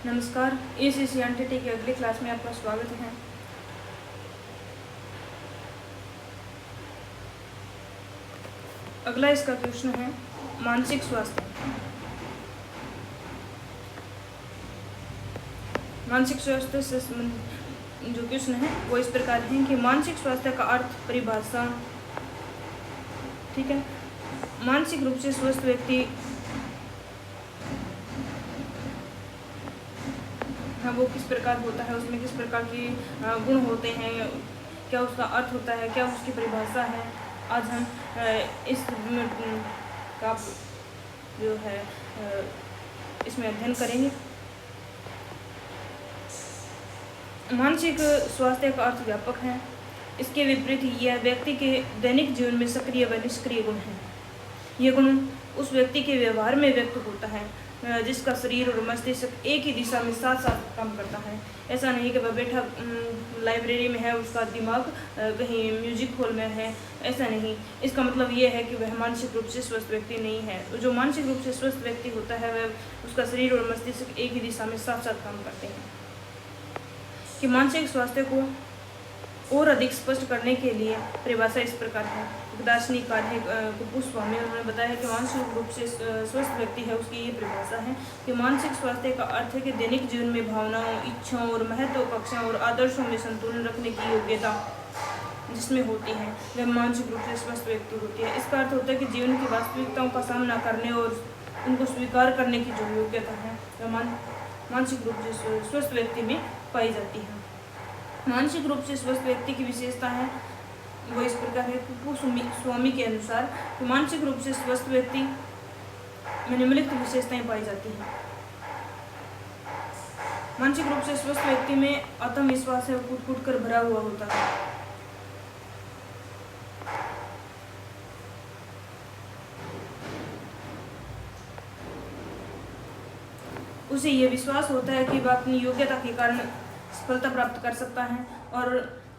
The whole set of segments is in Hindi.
नमस्कार। ACC एंटिटी की अगली क्लास में आपका स्वागत है। अगला इसका क्वेश्चन है मानसिक स्वास्थ्य। मानसिक स्वास्थ्य से जो क्वेश्चन है वो इस प्रकार है कि मानसिक स्वास्थ्य का अर्थ, परिभाषा। ठीक है, मानसिक रूप से स्वस्थ व्यक्ति हाँ वो किस प्रकार होता है, उसमें किस प्रकार की गुण होते हैं, क्या उसका अर्थ होता है, क्या उसकी परिभाषा है। आज हम इस का जो है इसमें अध्ययन करेंगे। मानसिक स्वास्थ्य का अर्थ व्यापक है। इसके विपरीत यह व्यक्ति के दैनिक जीवन में सक्रिय व निष्क्रिय गुण हैं। ये गुण उस व्यक्ति के व्यवहार में व्यक्त होता है जिसका शरीर और मस्तिष्क एक ही दिशा में साथ साथ काम करता है। ऐसा नहीं कि वह बैठा लाइब्रेरी में है, उसका दिमाग कहीं म्यूजिक हॉल में है, ऐसा नहीं। इसका मतलब ये है कि वह मानसिक रूप से स्वस्थ व्यक्ति नहीं है। जो मानसिक रूप से स्वस्थ व्यक्ति होता है वह उसका शरीर और मस्तिष्क एक ही दिशा में साथ साथ काम करते हैं। कि मानसिक स्वास्थ्य को और अधिक स्पष्ट करने के लिए परिभाषा इस प्रकार है। दार्शनिक कार्य कुपुस्वामी उन्होंने बताया कि मानसिक रूप से स्वस्थ व्यक्ति है, उसकी ये परिभाषा है कि मानसिक स्वास्थ्य का अर्थ है कि दैनिक जीवन में भावनाओं, इच्छाओं और महत्वाकांक्षाओं और आदर्शों में संतुलन रखने की योग्यता जिसमें होती है वह मानसिक रूप से स्वस्थ व्यक्ति होती है। इसका अर्थ होता है कि जीवन की वास्तविकताओं का सामना करने और उनको स्वीकार करने की जो योग्यता है वह मानसिक रूप से स्वस्थ व्यक्ति में पाई जाती है। मानसिक रूप से स्वस्थ व्यक्ति की विशेषता है वो इस प्रकार है। कुपुस्वामी के अनुसार तो मानसिक रूप से स्वस्थ व्यक्ति में निम्नलिखित विशेषताएं पाई जाती हैं। मानसिक रूप से स्वस्थ व्यक्ति में आत्मविश्वास है, कूट कर भरा हुआ होता है। उसे यह विश्वास होता है कि वह अपनी योग्यता के कारण सफलता प्राप्त कर सकता है और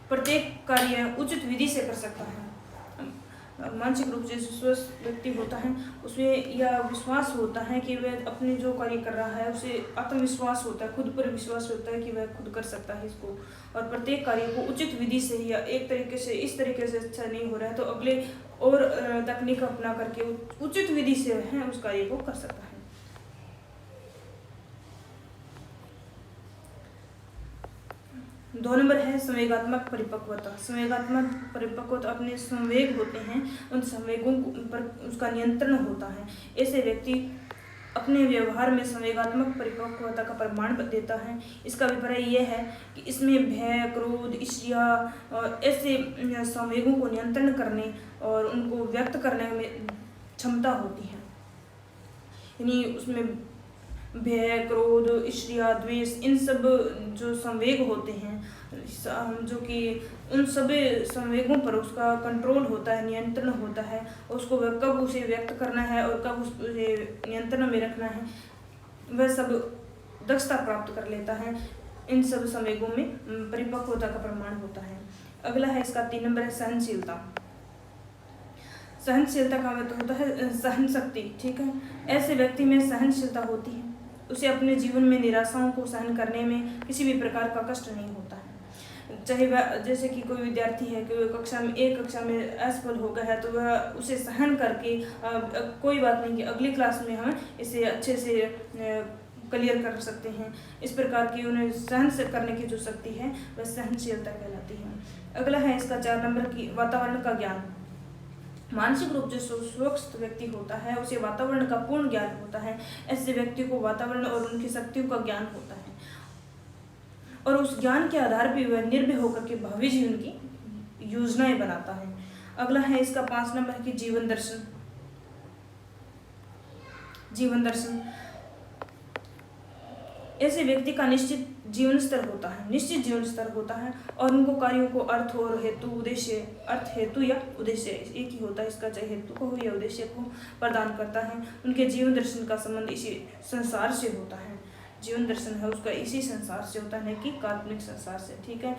प्रत्येक कार्य उचित विधि से कर सकता है। मानसिक रूप से स्वस्थ व्यक्ति होता है उसमें यह विश्वास होता है कि वह अपने जो कार्य कर रहा है उसे आत्मविश्वास होता है, खुद पर विश्वास होता है कि वह खुद कर सकता है इसको, और प्रत्येक कार्य को उचित विधि से या एक तरीके से इस तरीके से अच्छा नहीं हो रहा है तो अगले और तकनीक अपना करके उचित विधि से वह उस कार्य को कर सकता है। 2 नंबर है संवेगात्मक परिपक्वता। संवेगात्मक परिपक्वता अपने संवेग होते हैं, उन संवेगों पर उसका नियंत्रण होता है। ऐसे व्यक्ति अपने व्यवहार में संवेगात्मक परिपक्वता का प्रमाण देता है। इसका अभिप्राय यह है कि इसमें भय, क्रोध, ईर्ष्या और ऐसे संवेगों को नियंत्रण करने और उनको व्यक्त करने में क्षमता होती है। यानी उसमें भय, क्रोध, ईर्ष्या, द्वेष, इन सब जो संवेग होते हैं जो कि उन सभी संवेगों पर उसका कंट्रोल होता है, नियंत्रण होता है। उसको कब उसे व्यक्त करना है और कब उसे नियंत्रण में रखना है वह सब दक्षता प्राप्त कर लेता है। इन सब संवेगों में परिपक्वता का प्रमाण होता है। अगला है इसका 3 नंबर है सहनशीलता। सहनशीलता का मतलब होता है सहन शक्ति। ठीक है, ऐसे व्यक्ति में सहनशीलता होती है, उसे अपने जीवन में निराशाओं को सहन करने में किसी भी प्रकार का कष्ट नहीं होता है। चाहे वह जैसे कि कोई विद्यार्थी है कि वह एक कक्षा में असफल हो गया है तो वह उसे सहन करके कोई बात नहीं कि अगली क्लास में हम इसे अच्छे से क्लियर कर सकते हैं। इस प्रकार की उन्हें सहन से करने की जो शक्ति है वह सहनशीलता कहलाती है। अगला है इसका 4 नंबर की वातावरण का ज्ञान। मानसिक रूप से स्वस्थ व्यक्ति होता है उसे वातावरण का पूर्ण ज्ञान होता है। ऐसे व्यक्ति को वातावरण और उनकी शक्तियों का ज्ञान होता है और उस ज्ञान के आधार पर वह निर्भय होकर के भावी जीवन की योजनाएं बनाता है। अगला है इसका 5 नंबर की जीवन दर्शन। जीवन दर्शन ऐसे व्यक्ति का निश्चित जीवन स्तर होता है और उनको कार्यों को अर्थ और हेतु उद्देश्य, अर्थ हेतु या उद्देश्य एक ही होता है इसका, चाहे हेतु को हो या उद्देश्य को प्रदान करता है। उनके जीवन दर्शन का संबंध इसी संसार से होता है। जीवन दर्शन है उसका इसी संसार से होता है, कि काल्पनिक संसार से। ठीक है,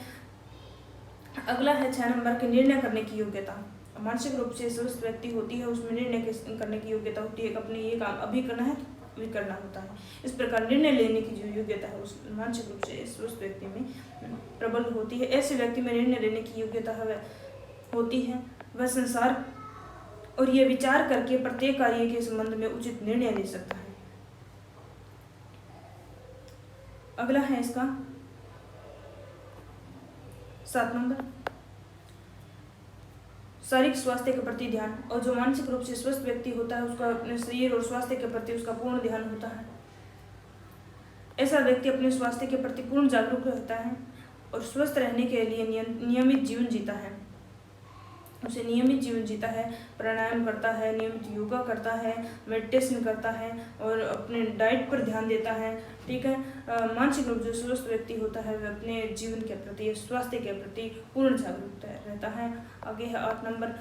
अगला है 6 नंबर के निर्णय करने की योग्यता। मानसिक रूप से स्वस्थ व्यक्ति होती है उसमें निर्णय करने की योग्यता होती है। अपने ये काम अभी करना है भी करना होता है। इस प्रकार निर्णय लेने की जो योग्यता है उस मानसिक रूप से स्वस्थ व्यक्ति में प्रबल होती है। ऐसे व्यक्ति में निर्णय लेने की योग्यता होती है, वह संसार और ये विचार करके प्रत्येक कार्य के संबंध में उचित निर्णय ले सकता है। अगला है इसका 7 नंबर, शारीरिक स्वास्थ्य के प्रति ध्यान। और जो मानसिक रूप से स्वस्थ व्यक्ति होता है उसका अपने शरीर और स्वास्थ्य के प्रति उसका पूर्ण ध्यान होता है। ऐसा व्यक्ति अपने स्वास्थ्य के प्रति पूर्ण जागरूक रहता है और स्वस्थ रहने के लिए नियमित जीवन जीता है। उसे नियमित जीवन जीता है, प्राणायाम करता है, नियमित योगा करता है, मेडिटेशन करता है और अपने डाइट पर ध्यान देता है। ठीक है, मानसिक रूप से स्वस्थ व्यक्ति होता है वह अपने जीवन के प्रति, स्वास्थ्य के प्रति पूर्ण जागरूक रहता है। आगे है 8 नंबर,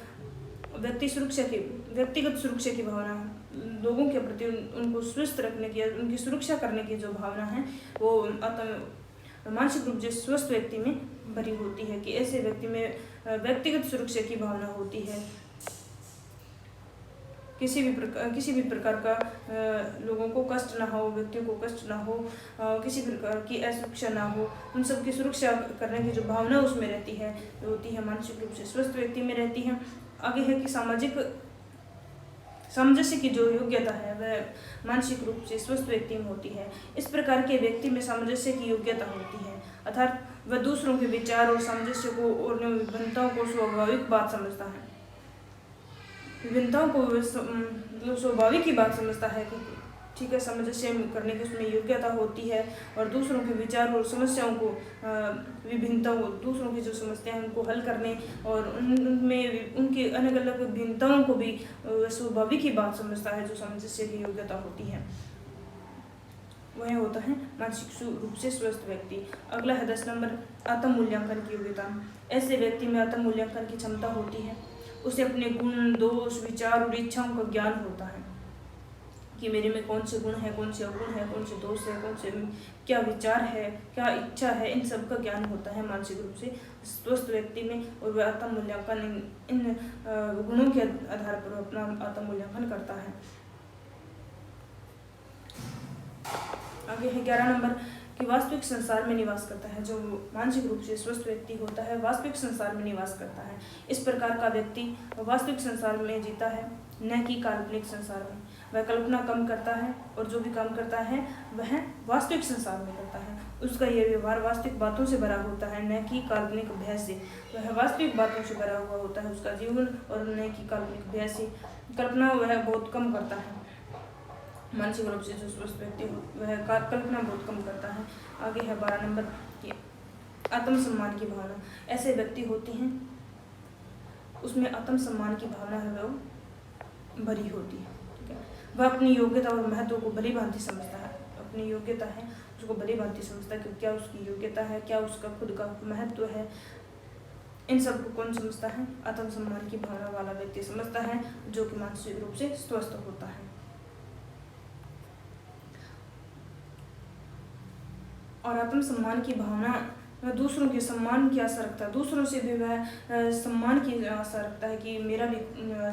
व्यक्तिगत सुरक्षा की भावना। लोगों के प्रति उनको स्वस्थ रखने की, उनकी सुरक्षा करने की जो भावना है वो मानसिक रूप से स्वस्थ व्यक्ति में भरी होती है कि ऐसे व्यक्ति में व्यक्तिगत सुरक्षा की भावना होती है। किसी भी प्रकार का लोगों को कष्ट ना हो, व्यक्तियों को कष्ट ना हो, किसी प्रकार की असुरक्षा ना हो, उन सब की सुरक्षा करने की जो भावना उसमें रहती है वो होती है मानसिक रूप से स्वस्थ व्यक्ति में रहती है। आगे है कि सामाजिक सामंजस्य की जो योग्यता है वह मानसिक रूप से स्वस्थ व्यक्ति में होती है। इस प्रकार के व्यक्ति में सामंजस्य की योग्यता होती है, अर्थात वह दूसरों के विचार और सामंजस्य को और विभिन्नताओं को स्वाभाविक बात समझता है। विभिन्नताओं को स्वाभाविक की बात समझता है कि ठीक है, सामंजस्य करने की उसमें योग्यता होती है और दूसरों के विचार और समस्याओं को, विभिन्नताओं को, दूसरों की जो समस्याएं उनको हल करने और उनमें उनकी अलग अलग भिन्नताओं को भी स्वाभाविक ही बात समझता है। जो सामंजस्य की योग्यता होती है वह होता है मानसिक रूप से स्वस्थ व्यक्ति। अगला है 10 नंबर, आत्म मूल्यांकन की योग्यता। ऐसे व्यक्ति में आत्म मूल्यांकन की क्षमता होती है। उसे अपने गुण, दोष, विचार और इच्छाओं का ज्ञान होता है कि मेरे में कौन से गुण है, कौन से अवगुण है, कौन से दोष है, कौन से क्या विचार है, क्या इच्छा है, इन सब का ज्ञान होता है मानसिक रूप से स्वस्थ व्यक्ति में। और वह आत्म मूल्यांकन इन गुणों के आधार पर अपना आत्म मूल्यांकन करता है। आगे है 11 नंबर कि वास्तविक संसार में निवास करता है। जो मानसिक रूप से स्वस्थ व्यक्ति होता है वास्तविक संसार में निवास करता है। इस प्रकार का व्यक्ति वास्तविक संसार में जीता है, न कि काल्पनिक संसार में। वह कल्पना कम करता है और जो भी काम करता है वह वास्तविक संसार में करता है। उसका यह व्यवहार वास्तविक बातों से भरा होता है, न कि काल्पनिक भय से। वह वास्तविक बातों से भरा हुआ होता है उसका जीवन, और न कि काल्पनिक भय से। कल्पना वह बहुत कम करता है। मानसिक रूप से जो स्वस्थ व्यक्ति हो वह कल्पना बहुत कम करता है। आगे है 12 नंबर की आत्मसम्मान की भावना। ऐसे व्यक्ति होते हैं उसमें आत्मसम्मान की भावना है वो भरी होती है। ठीक है, वह अपनी योग्यता और महत्व को भली भांति समझता है। अपनी योग्यता है उसको भली भांति समझता है कि क्या उसकी योग्यता है, क्या उसका खुद का महत्व है। इन सब को कौन समझता है? आत्मसम्मान की भावना वाला व्यक्ति समझता है, जो कि मानसिक रूप से स्वस्थ होता है। और आत्मसम्मान की भावना दूसरों के सम्मान की आशा रखता है। दूसरों से भी वह सम्मान की आशा रखता है कि मेरा भी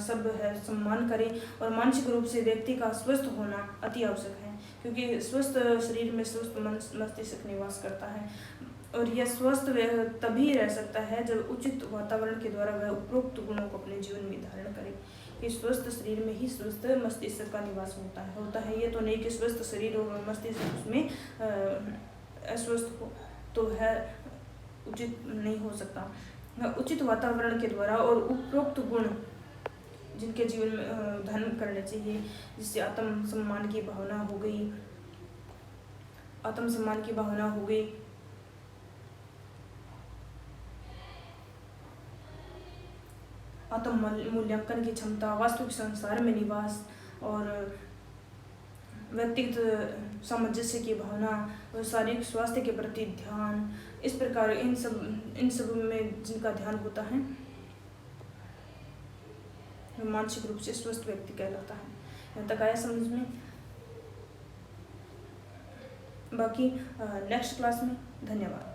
सब है सम्मान करें। और मानसिक रूप से व्यक्ति का स्वस्थ होना अति आवश्यक है, क्योंकि स्वस्थ शरीर में स्वस्थ मस्तिष्क निवास करता है। और यह स्वस्थ तभी रह सकता है जब उचित वातावरण के द्वारा वह उपरोक्त गुणों को अपने जीवन में धारण करे। कि स्वस्थ शरीर में ही स्वस्थ मस्तिष्क का निवास होता है। ये तो नहीं कि स्वस्थ शरीर और मस्तिष्क उसमें अस्वस्थ हो तो है उचित नहीं हो सकता। उचित वातावरण के द्वारा और उपरोक्त गुण जिनके जीवन में धारण करने चाहिए, जिससे आत्मसम्मान की भावना हो गई, आत्मसम्मान की भावना हो गई, आत्म मूल्यांकन की क्षमता, वास्तविक संसार में निवास और व्यक्तिगत सामंजस्य की भावना और शारीरिक स्वास्थ्य के प्रति ध्यान, इस प्रकार इन सब में जिनका ध्यान होता है मानसिक रूप से स्वस्थ व्यक्ति कहलाता है। यहाँ तक आया समझ में? बाकी नेक्स्ट क्लास में। धन्यवाद।